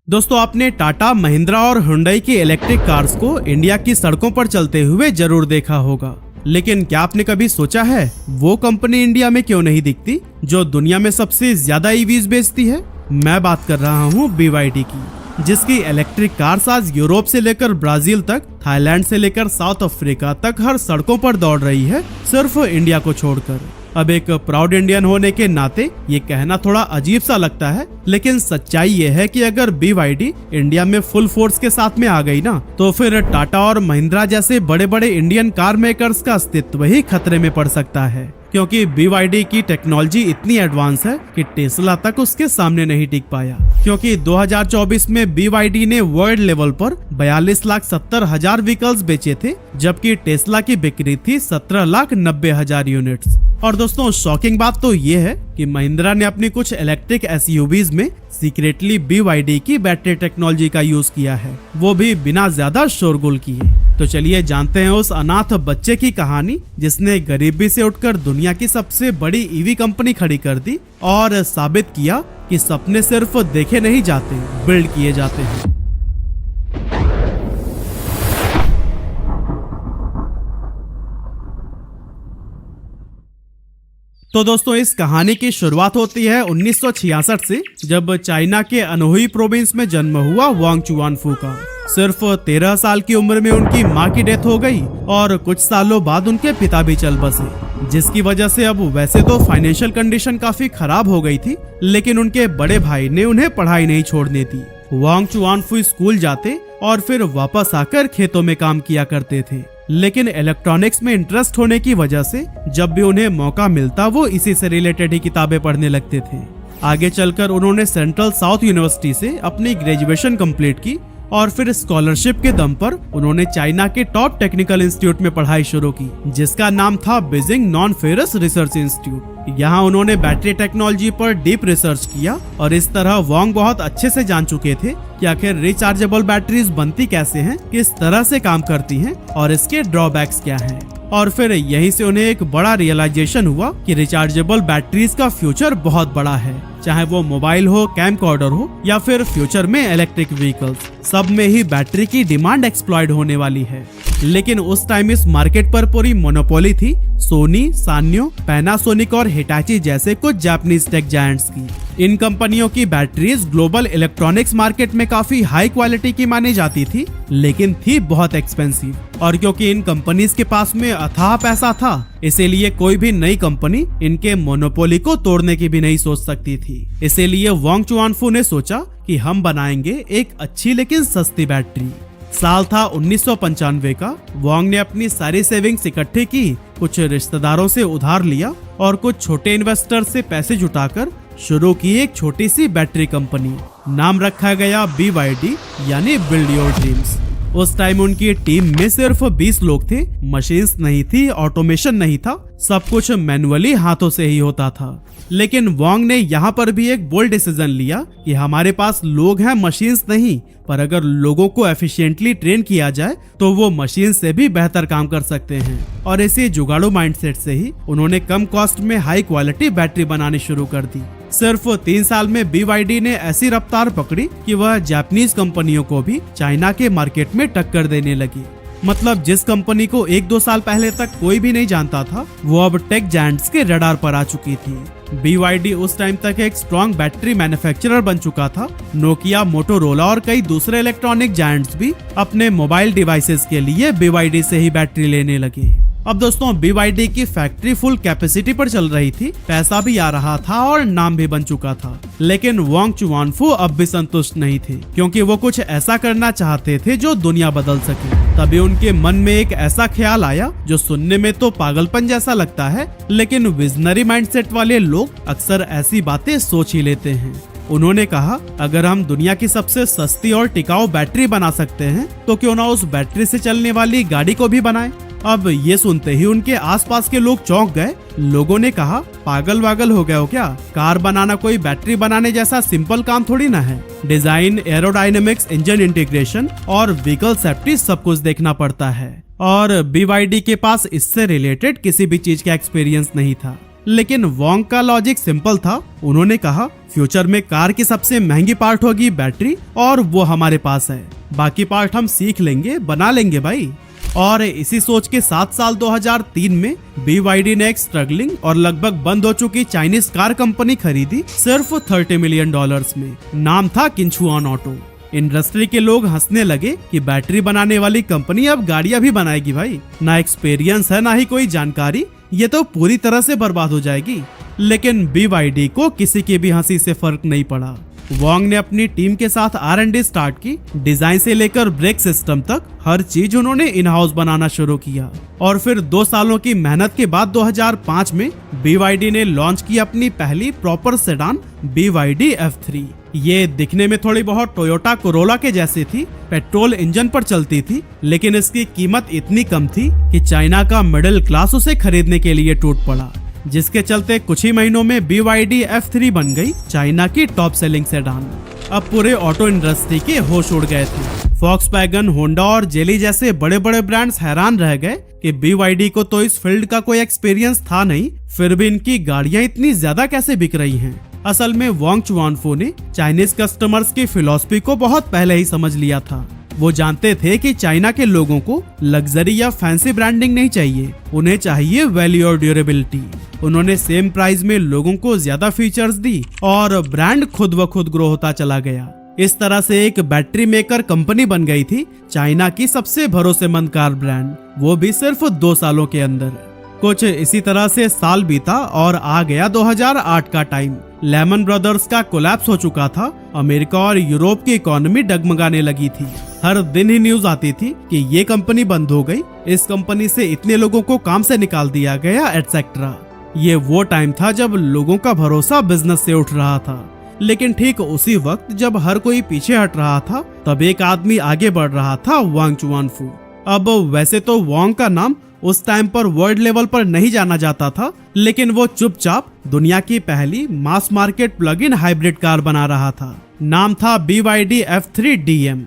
दोस्तों, आपने टाटा, महिंद्रा और हुंडई की इलेक्ट्रिक कार्स को इंडिया की सड़कों पर चलते हुए जरूर देखा होगा। लेकिन क्या आपने कभी सोचा है वो कंपनी इंडिया में क्यों नहीं दिखती जो दुनिया में सबसे ज्यादा ईवीज बेचती है? मैं बात कर रहा हूँ BYD की, जिसकी इलेक्ट्रिक कार्स आज यूरोप से लेकर ब्राजील तक, थाईलैंड से लेकर साउथ अफ्रीका तक हर सड़कों पर दौड़ रही है, सिर्फ इंडिया को छोड़कर। अब एक प्राउड इंडियन होने के नाते ये कहना थोड़ा अजीब सा लगता है, लेकिन सच्चाई ये है कि अगर BYD इंडिया में फुल फोर्स के साथ में आ गई ना, तो फिर टाटा और महिंद्रा जैसे बड़े बड़े इंडियन कार मेकर्स का अस्तित्व ही खतरे में पड़ सकता है। क्योंकि BYD की टेक्नोलॉजी इतनी एडवांस है कि टेस्ला तक उसके सामने नहीं टिक पाया। क्योंकि 2024 में BYD ने वर्ल्ड लेवल पर 42,70,000 व्हीकल्स बेचे थे, जबकि टेस्ला की बिक्री थी 17,90,000 यूनिट्स। और दोस्तों, शॉकिंग बात तो ये है कि महिंद्रा ने अपनी कुछ इलेक्ट्रिक SUVs में सीक्रेटली BYD की बैटरी टेक्नोलॉजी का यूज किया है, वो भी बिना ज्यादा शोरगुल किए। तो चलिए जानते हैं उस अनाथ बच्चे की कहानी जिसने गरीबी से उठकर दुनिया की सबसे बड़ी ईवी कंपनी खड़ी कर दी और साबित किया कि सपने सिर्फ देखे नहीं जाते, बिल्ड किए जाते हैं। तो दोस्तों, इस कहानी की शुरुआत होती है 1966 से, जब चाइना के अनहुई प्रोविंस में जन्म हुआ वांग चुआनफू का। सिर्फ 13 साल की उम्र में उनकी मां की डेथ हो गई और कुछ सालों बाद उनके पिता भी चल बसे, जिसकी वजह से अब वैसे तो फाइनेंशियल कंडीशन काफी खराब हो गई थी, लेकिन उनके बड़े भाई ने उन्हें पढ़ाई नहीं छोड़ने दी। वांग चुआनफू स्कूल जाते और फिर वापस आकर खेतों में काम किया करते थे, लेकिन इलेक्ट्रॉनिक्स में इंटरेस्ट होने की वजह से जब भी उन्हें मौका मिलता वो इसी से रिलेटेड ही किताबें पढ़ने लगते थे। आगे चलकर उन्होंने सेंट्रल साउथ यूनिवर्सिटी से अपनी ग्रेजुएशन कंप्लीट की और फिर स्कॉलरशिप के दम पर उन्होंने चाइना के टॉप टेक्निकल इंस्टीट्यूट में पढ़ाई शुरू की, जिसका नाम था Beijing non ferrous research institute. यहाँ उन्होंने बैटरी टेक्नोलॉजी पर डीप रिसर्च किया और इस तरह वांग बहुत अच्छे से जान चुके थे कि आखिर रिचार्जेबल बैटरीज बनती कैसे हैं, किस तरह से काम करती हैं और इसके ड्रॉबैक्स क्या हैं। और फिर यहीं से उन्हें एक बड़ा रियलाइजेशन हुआ कि रिचार्जेबल बैटरीज का फ्यूचर बहुत बड़ा है, चाहे वो मोबाइल हो, कैमकॉर्डर हो या फिर फ्यूचर में इलेक्ट्रिक व्हीकल्स, सब में ही बैटरी की डिमांड एक्सप्लॉइट होने वाली है। लेकिन उस टाइम इस मार्केट पर पूरी मोनोपोली थी सोनी, सान्यो, पैनासोनिक और हिटाची जैसे कुछ जापानीज टेक जायंट्स की। इन कंपनियों की बैटरीज ग्लोबल इलेक्ट्रॉनिक्स मार्केट में काफी हाई क्वालिटी की मानी जाती थी, लेकिन थी बहुत एक्सपेंसिव। और क्योंकि इन कंपनीज के पास में अथाह पैसा था, इसीलिए कोई भी नई कंपनी इनके मोनोपोली को तोड़ने की भी नहीं सोच सकती थी। इसीलिए वांग चुआनफू ने सोचा कि हम बनाएंगे एक अच्छी लेकिन सस्ती बैटरी। साल था 1995 का। वांग ने अपनी सारी सेविंग्स इकट्ठी की, कुछ रिश्तेदारों से उधार लिया और कुछ छोटे इन्वेस्टर से पैसे जुटाकर शुरू की एक छोटी सी बैटरी कंपनी। नाम रखा गया BYD, यानी बिल्ड योर ड्रीम्स। उस टाइम उनकी टीम में सिर्फ 20 लोग थे, मशीन्स नहीं थी, ऑटोमेशन नहीं था, सब कुछ मैनुअली हाथों से ही होता था। लेकिन वांग ने यहाँ पर भी एक बोल्ड डिसीजन लिया कि हमारे पास लोग हैं, मशीन्स नहीं, पर अगर लोगों को एफिशिएंटली ट्रेन किया जाए तो वो मशीन से भी बेहतर काम कर सकते हैं। और इसी जुगाड़ू माइंडसेट से ही उन्होंने कम कॉस्ट में हाई क्वालिटी बैटरी बनानी शुरू कर दी। सिर्फ 3 साल में BYD ने ऐसी रफ्तार पकड़ी कि वह जापानीज कंपनियों को भी चाइना के मार्केट में टक्कर देने लगी। मतलब जिस कंपनी को 1-2 साल पहले तक कोई भी नहीं जानता था, वो अब टेक जायंट्स के रडार पर आ चुकी थी। BYD उस टाइम तक एक स्ट्रॉन्ग बैटरी मैन्युफैक्चरर बन चुका था। नोकिया, मोटोरोला और कई दूसरे इलेक्ट्रॉनिक जायंट्स भी अपने मोबाइल डिवाइसेस के लिए BYD से ही बैटरी लेने लगे। अब दोस्तों, BYD की फैक्ट्री फुल कैपेसिटी पर चल रही थी, पैसा भी आ रहा था और नाम भी बन चुका था। लेकिन वांग चुआनफू अब भी संतुष्ट नहीं थे, क्योंकि वो कुछ ऐसा करना चाहते थे जो दुनिया बदल सके। तभी उनके मन में एक ऐसा ख्याल आया जो सुनने में तो पागलपन जैसा लगता है, लेकिन विजनरी माइंडसेट वाले लोग अक्सर ऐसी बातें सोच ही लेते हैं। उन्होंने कहा, अगर हम दुनिया की सबसे सस्ती और टिकाऊ बैटरी बना सकते हैं तो क्यों ना उस बैटरी से चलने वाली गाड़ी को भी बनाएं। अब ये सुनते ही उनके आसपास के लोग चौंक गए। लोगों ने कहा, पागल वागल हो गए हो क्या? कार बनाना कोई बैटरी बनाने जैसा सिंपल काम थोड़ी ना है। डिजाइन, एरोडायनेमिक्स, इंजन इंटीग्रेशन और व्हीकल सेफ्टी सब कुछ देखना पड़ता है। और BYD के पास इससे रिलेटेड किसी भी चीज का एक्सपीरियंस नहीं था। लेकिन वोंग का लॉजिक सिंपल था। उन्होंने कहा फ्यूचर में कार की सबसे महंगी पार्ट होगी बैटरी, और वो हमारे पास है, बाकी पार्ट हम सीख लेंगे, बना लेंगे भाई। और इसी सोच के 7 साल 2003 में BYD ने एक स्ट्रगलिंग और लगभग बंद हो चुकी चाइनीज कार कंपनी खरीदी, सिर्फ $30 मिलियन में। नाम था किंचुआन ऑटो। इंडस्ट्री के लोग हंसने लगे कि बैटरी बनाने वाली कंपनी अब गाड़ियां भी बनाएगी भाई, ना एक्सपीरियंस है ना ही कोई जानकारी, ये तो पूरी तरह से बर्बाद हो जाएगी। लेकिन BYD को किसी की भी हंसी से फर्क नहीं पड़ा। वोंग ने अपनी टीम के साथ R&D स्टार्ट की। डिजाइन से लेकर ब्रेक सिस्टम तक हर चीज उन्होंने इन हाउस बनाना शुरू किया। और फिर 2 सालों की मेहनत के बाद 2005 में BYD ने लॉन्च की अपनी पहली प्रॉपर सेडान BYD F3। ये दिखने में थोड़ी बहुत टोयोटा कोरोला के जैसी थी, पेट्रोल इंजन पर चलती थी, लेकिन इसकी कीमत इतनी कम थी कि चाइना का मिडिल क्लास उसे खरीदने के लिए टूट पड़ा, जिसके चलते कुछ ही महीनों में BYD F3 बन गई चाइना की टॉप सेलिंग सेडान। अब पूरे ऑटो इंडस्ट्री के होश उड़ गए थे। फॉक्सवैगन, होंडा और जेली जैसे बड़े बड़े ब्रांड्स हैरान रह गए कि BYD को तो इस फील्ड का कोई एक्सपीरियंस था नहीं, फिर भी इनकी गाड़ियां इतनी ज्यादा कैसे बिक रही हैं। असल में वोंग चुआनफू ने चाइनीज कस्टमर्स की फिलॉसफी को बहुत पहले ही समझ लिया था। वो जानते थे कि चाइना के लोगों को लग्जरी या फैंसी ब्रांडिंग नहीं चाहिए, उन्हें चाहिए वैल्यू और ड्यूरेबिलिटी। उन्होंने सेम प्राइस में लोगों को ज्यादा फीचर्स दी और ब्रांड खुद ब खुद ग्रो होता चला गया। इस तरह से एक बैटरी मेकर कंपनी बन गई थी चाइना की सबसे भरोसेमंद कार ब्रांड, वो भी सिर्फ 2 सालों के अंदर। कुछ इसी तरह से साल बीता और आ गया 2008 का टाइम। लेमन ब्रदर्स का कोलैप्स हो चुका था। अमेरिका और यूरोप की इकोनॉमी डगमगाने लगी थी। हर दिन ही न्यूज आती थी कि ये कंपनी बंद हो गई, इस कंपनी से इतने लोगों को काम से निकाल दिया गया, एटसेट्रा। ये वो टाइम था जब लोगों का भरोसा बिजनेस से उठ रहा था। लेकिन ठीक उसी वक्त जब हर कोई पीछे हट रहा था, तब एक आदमी आगे बढ़ रहा था, वोंग चुआनफू। अब वैसे तो वोंग का नाम उस टाइम पर वर्ल्ड लेवल पर नहीं जाना जाता था, लेकिन वो चुपचाप दुनिया की पहली mass market plug in hybrid car बना रहा था। नाम था BYD F3 DM।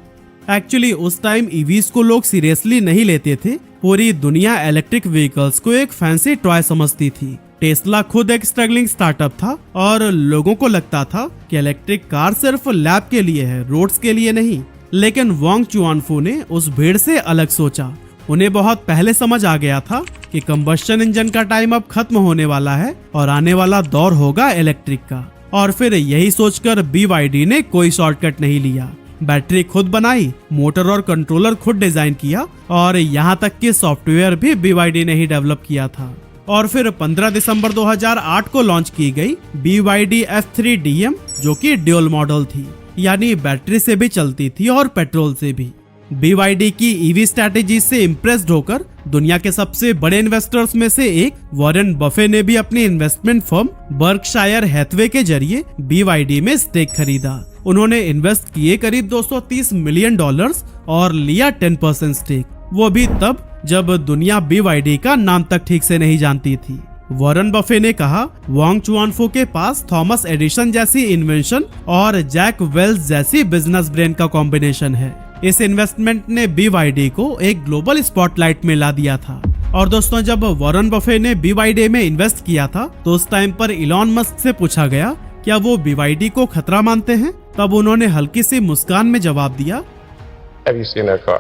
एक्चुअली उस टाइम ईवीज को लोग सीरियसली नहीं लेते थे। पूरी दुनिया इलेक्ट्रिक व्हीकल्स को एक फैंसी टॉय समझती थी। टेस्ला खुद एक स्ट्रगलिंग स्टार्टअप था और लोगों को लगता था कि इलेक्ट्रिक कार सिर्फ लैब के लिए है, रोड्स के लिए नहीं। लेकिन वोंग चुआनफू ने उस भीड़ से अलग सोचा। उन्हें बहुत पहले समझ आ गया था कि कंबस्शन इंजन का टाइम अब खत्म होने वाला है और आने वाला दौर होगा इलेक्ट्रिक का। और फिर यही सोचकर BYD ने कोई शॉर्टकट नहीं लिया। बैटरी खुद बनाई, मोटर और कंट्रोलर खुद डिजाइन किया और यहाँ तक कि सॉफ्टवेयर भी BYD ने ही डेवलप किया था। और फिर 15 दिसंबर 2008 को लॉन्च की गई BYD F3 DM, जो कि ड्यूल मॉडल थी, यानी बैटरी से भी चलती थी और पेट्रोल से भी। BYD की ईवी स्ट्रैटेजी से इम्प्रेस्ड होकर दुनिया के सबसे बड़े इन्वेस्टर्स में से एक वॉरेन बफे ने भी अपनी इन्वेस्टमेंट फर्म बर्कशायर हैथवे के जरिए BYD में स्टेक खरीदा। उन्होंने इन्वेस्ट किए करीब $230 मिलियन और लिया 10% स्टेक, वो भी तब जब दुनिया BYD का नाम तक ठीक से नहीं जानती थी। वॉरेन बफे ने कहा, वोंग चुआनफू के पास थॉमस एडिसन जैसी इन्वेंशन और जैक वेल्स जैसी बिजनेस ब्रेन का कॉम्बिनेशन है। इस इन्वेस्टमेंट ने BYD को एक ग्लोबल स्पॉटलाइट में ला दिया था। और दोस्तों, जब वॉरेन बफे ने BYD में इन्वेस्ट किया था तो उस टाइम पर इलॉन मस्क से पूछा गया क्या वो BYD को खतरा मानते हैं। तब उन्होंने हल्की सी मुस्कान में जवाब दिया, Have you seen that car?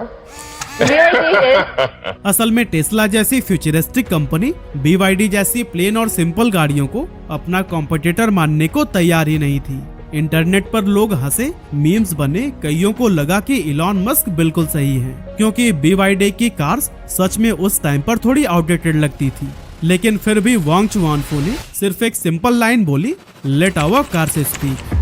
असल में टेस्ला जैसी फ्यूचरिस्टिक कंपनी BYD जैसी प्लेन और सिंपल गाड़ियों को अपना कॉम्पिटिटर मानने को तैयार ही नहीं थी। इंटरनेट पर लोग हंसे, मीम्स बने, कईयों को लगा कि इलॉन मस्क बिल्कुल सही है, क्योंकि BYD की कार्स सच में उस टाइम पर थोड़ी आउटडेटेड लगती थी। लेकिन फिर भी वोंग चुआनफू ने सिर्फ एक सिंपल लाइन बोली, लेट आवर कार्स स्पीक।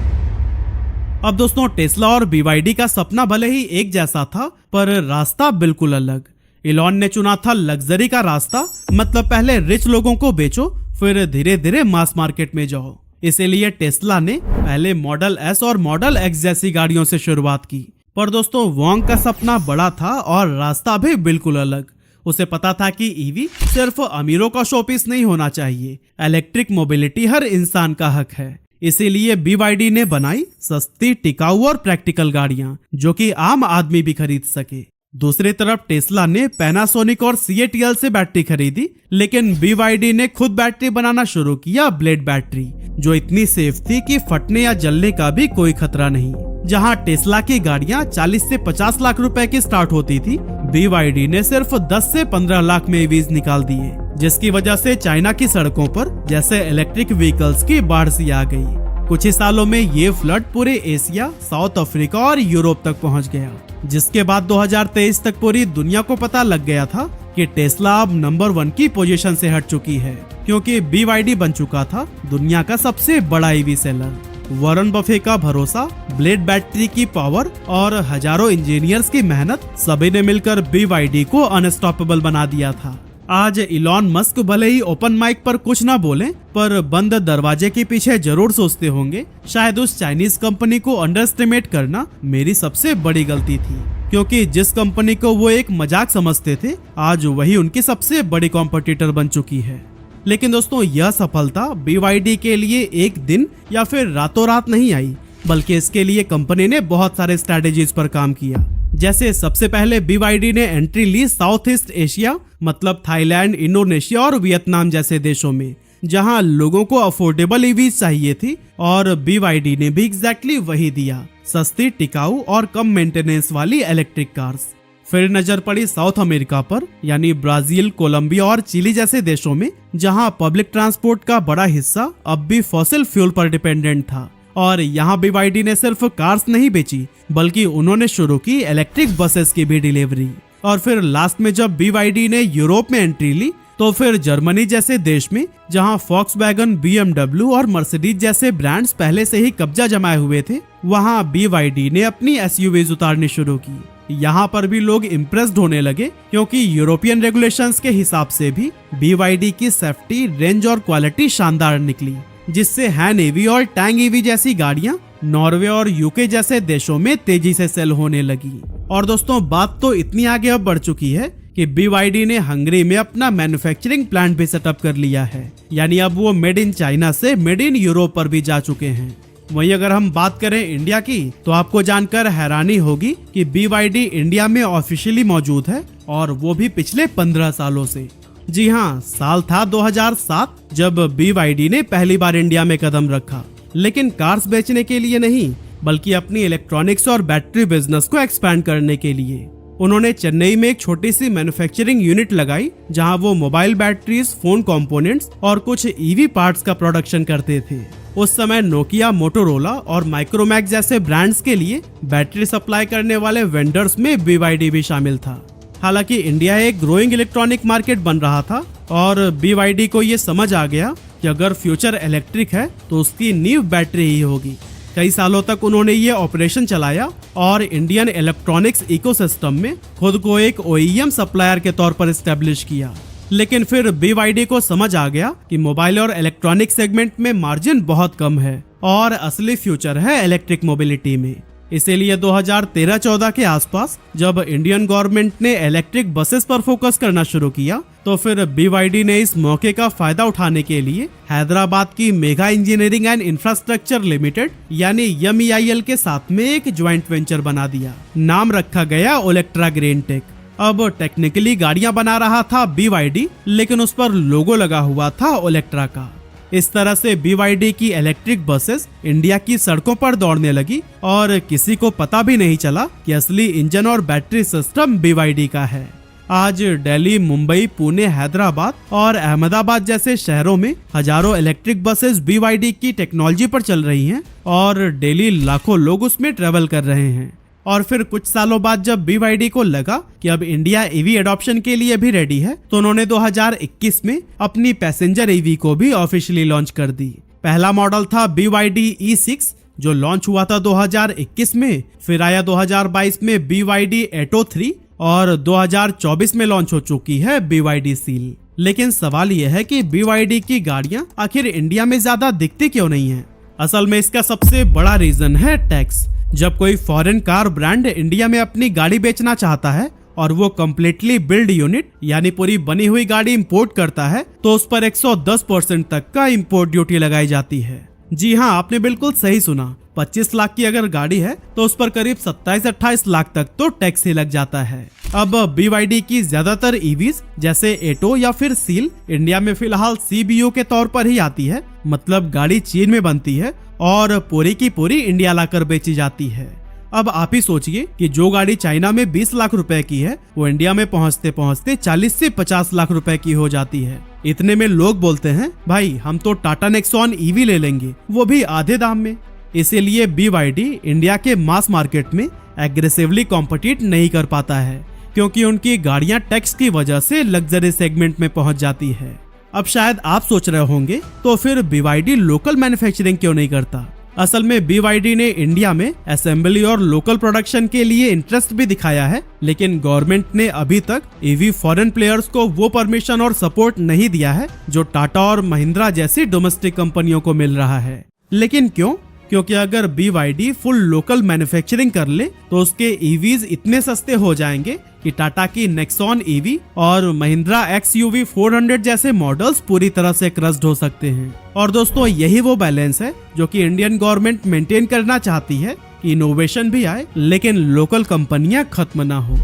अब दोस्तों, टेस्ला और BYD का सपना भले ही एक जैसा था, पर रास्ता बिल्कुल अलग। इलॉन ने चुना था लग्जरी का रास्ता, मतलब पहले रिच लोगों को बेचो, फिर धीरे धीरे मास मार्केट में जाओ। इसीलिए टेस्ला ने पहले मॉडल S और मॉडल X जैसी गाड़ियों से शुरुआत की। पर दोस्तों, वोंग का सपना बड़ा था और रास्ता भी बिल्कुल अलग। उसे पता था कि ईवी सिर्फ अमीरों का शोपीस नहीं होना चाहिए, इलेक्ट्रिक मोबिलिटी हर इंसान का हक है। इसीलिए BYD ने बनाई सस्ती, टिकाऊ और प्रैक्टिकल गाड़ियां जो कि आम आदमी भी खरीद सके। दूसरी तरफ टेस्ला ने पैनासोनिक और CATL से बैटरी खरीदी, लेकिन BYD ने खुद बैटरी बनाना शुरू किया, ब्लेड बैटरी, जो इतनी सेफ थी कि फटने या जलने का भी कोई खतरा नहीं। जहां टेस्ला की गाड़ियां 40 से 50 लाख रुपए की स्टार्ट होती थी, BYD ने सिर्फ 10 से 15 लाख में EVs निकाल दिए, जिसकी वजह से चाइना की सड़कों पर जैसे इलेक्ट्रिक व्हीकल्स की बाढ़ सी आ गई। कुछ ही सालों में ये फ्लड पूरे एशिया, साउथ अफ्रीका और यूरोप तक पहुंच गया, जिसके बाद 2023 तक पूरी दुनिया को पता लग गया था कि टेस्ला अब नंबर 1 की पोजीशन से हट चुकी है, क्योंकि BYD बन चुका था दुनिया का सबसे बड़ा EV सेलर। वॉरेन बफे का भरोसा, ब्लेड बैटरी की पावर और हजारों इंजीनियर्स की मेहनत, सभी ने मिलकर BYD को अनस्टॉपेबल बना दिया था। आज इलॉन मस्क भले ही ओपन माइक पर कुछ ना बोलें, पर बंद दरवाजे के पीछे जरूर सोचते होंगे, शायद उस चाइनीज कंपनी को अंडरएस्टिमेट करना मेरी सबसे बड़ी गलती थी, क्योंकि जिस कंपनी को वो एक मजाक समझते थे, आज वही उनकी सबसे बड़ी कॉम्पिटिटर बन चुकी है। लेकिन दोस्तों, यह सफलता BYD के लिए एक दिन या फिर रातों रात नहीं आई, बल्कि इसके लिए कंपनी ने बहुत सारे स्ट्रेटेजीज पर काम किया। जैसे सबसे पहले BYD ने एंट्री ली साउथ ईस्ट एशिया, मतलब थाईलैंड, इंडोनेशिया और वियतनाम जैसे देशों में, जहां लोगों को अफोर्डेबल EVs चाहिए थी, और BYD ने भी एग्जैक्टली वही दिया, सस्ती, टिकाऊ और कम मेंटेनेंस वाली इलेक्ट्रिक कार्स। फिर नजर पड़ी साउथ अमेरिका पर, यानी ब्राजील, कोलंबिया और चिली जैसे देशों में, जहां पब्लिक ट्रांसपोर्ट का बड़ा हिस्सा अब भी फॉसिल फ्यूल पर डिपेंडेंट था, और यहाँ BYD ने सिर्फ कार्स नहीं बेची, बल्कि उन्होंने शुरू की इलेक्ट्रिक बसेस की भी डिलीवरी। और फिर लास्ट में जब BYD ने यूरोप में एंट्री ली, तो फिर जर्मनी जैसे देश में, जहां फॉक्सवैगन, BMW और मर्सिडीज जैसे ब्रांड्स पहले से ही कब्जा जमाए हुए थे, वहां BYD ने अपनी SUVs उतारनी शुरू की। यहाँ पर भी लोग इम्प्रेस्ड होने लगे, क्योंकि यूरोपियन रेगुलेशंस के हिसाब से भी BYD की सेफ्टी, रेंज और क्वालिटी शानदार निकली, जिससे हैन EV और टैंग EV जैसी गाड़ियां नॉर्वे और UK जैसे देशों में तेजी से सेल होने लगी। और दोस्तों, बात तो इतनी आगे अब बढ़ चुकी है कि BYD ने हंगरी में अपना मैन्युफैक्चरिंग प्लांट भी सेटअप कर लिया है, यानी अब वो मेड इन चाइना से मेड इन यूरोप पर भी जा चुके हैं। वहीं अगर हम बात करें इंडिया की, तो आपको जानकर हैरानी होगी कि BYD इंडिया में ऑफिशियली मौजूद है, और वो भी पिछले 15 सालों से। जी हाँ, साल था 2007 जब BYD ने पहली बार इंडिया में कदम रखा, लेकिन कार्स बेचने के लिए नहीं, बल्कि अपनी इलेक्ट्रॉनिक्स और बैटरी बिजनेस को एक्सपैंड करने के लिए। उन्होंने चेन्नई में एक छोटी सी मैन्युफैक्चरिंग यूनिट लगाई, जहां वो मोबाइल बैटरीज, फोन कंपोनेंट्स और कुछ EV पार्ट्स का प्रोडक्शन करते थे। उस समय नोकिया, मोटोरोला और माइक्रोमैक्स जैसे ब्रांड्स के लिए बैटरी सप्लाई करने वाले वेंडर्स में BYD भी शामिल था। हालांकि इंडिया एक ग्रोइंग इलेक्ट्रॉनिक मार्केट बन रहा था, और BYD को ये समझ आ गया कि अगर फ्यूचर इलेक्ट्रिक है तो उसकी नींव बैटरी ही होगी। कई सालों तक उन्होंने ये ऑपरेशन चलाया और इंडियन इलेक्ट्रॉनिक्स इकोसिस्टम में खुद को एक OEM सप्लायर के तौर पर एस्टेब्लिश किया। लेकिन फिर BYD को समझ आ गया कि मोबाइल और इलेक्ट्रॉनिक सेगमेंट में मार्जिन बहुत कम है, और असली फ्यूचर है इलेक्ट्रिक मोबिलिटी में। इसीलिए 2013-14 के आसपास जब इंडियन गवर्नमेंट ने इलेक्ट्रिक बसेस पर फोकस करना शुरू किया, तो फिर BYD ने इस मौके का फायदा उठाने के लिए हैदराबाद की mega engineering and infrastructure limited यानी MEIL के साथ में एक ज्वाइंट वेंचर बना दिया। नाम रखा गया ओलेक्ट्रा ग्रीन टेक। अब टेक्निकली गाड़ियां बना रहा था BYD, लेकिन उस पर लोगो लगा हुआ था ओलेक्ट्रा का। इस तरह से BYD की इलेक्ट्रिक बसेस इंडिया की सड़कों पर दौड़ने लगी, और किसी को पता भी नहीं चला कि असली इंजन और बैटरी सिस्टम BYD का है। आज दिल्ली, मुंबई, पुणे, हैदराबाद और अहमदाबाद जैसे शहरों में हजारों इलेक्ट्रिक बसेस BYD की टेक्नोलॉजी पर चल रही हैं, और डेली लाखों लोग उसमें ट्रेवल कर रहे हैं। और फिर कुछ सालों बाद जब BYD को लगा कि अब इंडिया EV एडॉप्शन के लिए भी रेडी है, तो उन्होंने 2021 में अपनी पैसेंजर EV को भी ऑफिशियली लॉन्च कर दी। पहला मॉडल था BYD E6 जो लॉन्च हुआ था 2021 में, फिर आया 2022 में BYD Atto 3 और 2024 में लॉन्च हो चुकी है BYD Seal। लेकिन सवाल यह है कि BYD की गाड़ियां आखिर इंडिया में ज्यादा दिखती क्यों नहीं है? असल में इसका सबसे बड़ा रीजन है टैक्स। जब कोई फॉरेन कार ब्रांड इंडिया में अपनी गाड़ी बेचना चाहता है और वो कम्प्लीटली बिल्ड यूनिट यानी पूरी बनी हुई गाड़ी इंपोर्ट करता है, तो उस पर 110% तक का इंपोर्ट ड्यूटी लगाई जाती है। जी हाँ, आपने बिल्कुल सही सुना। 25 लाख की अगर गाड़ी है तो उस पर करीब 27-28 लाख तक तो टैक्स ही लग जाता है। अब BYD की ज्यादातर ईवीज जैसे एटो या फिर सील इंडिया में फिलहाल CBO के तौर पर ही आती है, मतलब गाड़ी चीन में बनती है और पूरी की पूरी इंडिया लाकर बेची जाती है। अब आप ही सोचिए कि जो गाड़ी चाइना में 20 लाख रुपए की है वो इंडिया में पहुंचते पहुंचते 40 से 50 लाख रुपए की हो जाती है। इतने में लोग बोलते हैं भाई हम तो टाटा नेक्सॉन EV ले लेंगे, वो भी आधे दाम में। इसीलिए BYD इंडिया के मास मार्केट में एग्रेसिवली कॉम्पिटिट नहीं कर पाता है, क्योंकि उनकी गाड़ियां टैक्स की वजह से लग्जरी सेगमेंट में पहुंच जाती है। अब शायद आप सोच रहे होंगे तो फिर BYD लोकल मैन्युफैक्चरिंग क्यों नहीं करता। असल में BYD ने इंडिया में असेंबली और लोकल प्रोडक्शन के लिए इंटरेस्ट भी दिखाया है, लेकिन गवर्नमेंट ने अभी तक EV फॉरेन प्लेयर्स को वो परमिशन और सपोर्ट नहीं दिया है जो टाटा और महिंद्रा जैसी डोमेस्टिक कंपनियों को मिल रहा है। लेकिन क्यों? क्योंकि अगर BYD फुल लोकल मैन्युफैक्चरिंग कर ले तो उसके EVs इतने सस्ते हो जाएंगे कि टाटा की नेक्सॉन EV और महिंद्रा XUV 400 जैसे मॉडल्स पूरी तरह से क्रस्ड हो सकते हैं। और दोस्तों यही वो बैलेंस है जो कि इंडियन गवर्नमेंट मेंटेन करना चाहती है कि इनोवेशन भी आए लेकिन लोकल कंपनियां खत्म ना हो।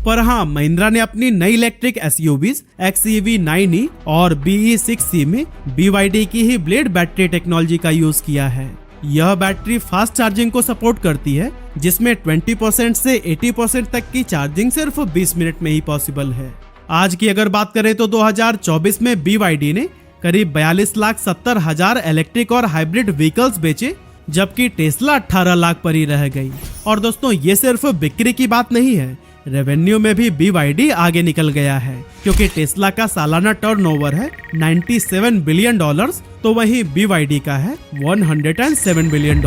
पर हाँ, महिंद्रा ने अपनी नई इलेक्ट्रिक SUVs XEV 9e और BE6C में BYD की ही ब्लेड बैटरी टेक्नोलॉजी का यूज किया है। यह बैटरी फास्ट चार्जिंग को सपोर्ट करती है, जिसमें 20% से 80% तक की चार्जिंग सिर्फ 20 मिनट में ही पॉसिबल है। आज की अगर बात करें तो 2024 में BYD ने करीब 42,70,000 इलेक्ट्रिक और हाइब्रिड व्हीकल्स बेचे, जबकि टेस्ला 18 लाख पर ही रह गई। और दोस्तों ये सिर्फ बिक्री की बात नहीं है, रेवेन्यू में भी BYD आगे निकल गया है, क्योंकि टेस्ला का सालाना टर्नओवर है $97 बिलियन, तो वही BYD का है $107 बिलियन।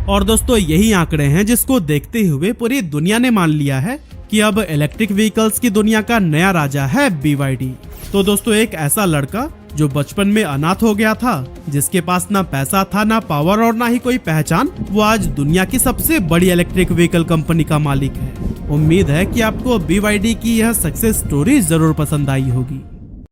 और दोस्तों यही आंकड़े हैं जिसको देखते हुए पूरी दुनिया ने मान लिया है कि अब इलेक्ट्रिक व्हीकल्स की दुनिया का नया राजा है BYD। तो दोस्तों एक ऐसा लड़का जो बचपन में अनाथ हो गया था, जिसके पास ना पैसा था, ना पावर और ना ही कोई पहचान, वो आज दुनिया की सबसे बड़ी इलेक्ट्रिक व्हीकल कंपनी का मालिक है। उम्मीद है कि आपको BYD की यह सक्सेस स्टोरी जरूर पसंद आई होगी।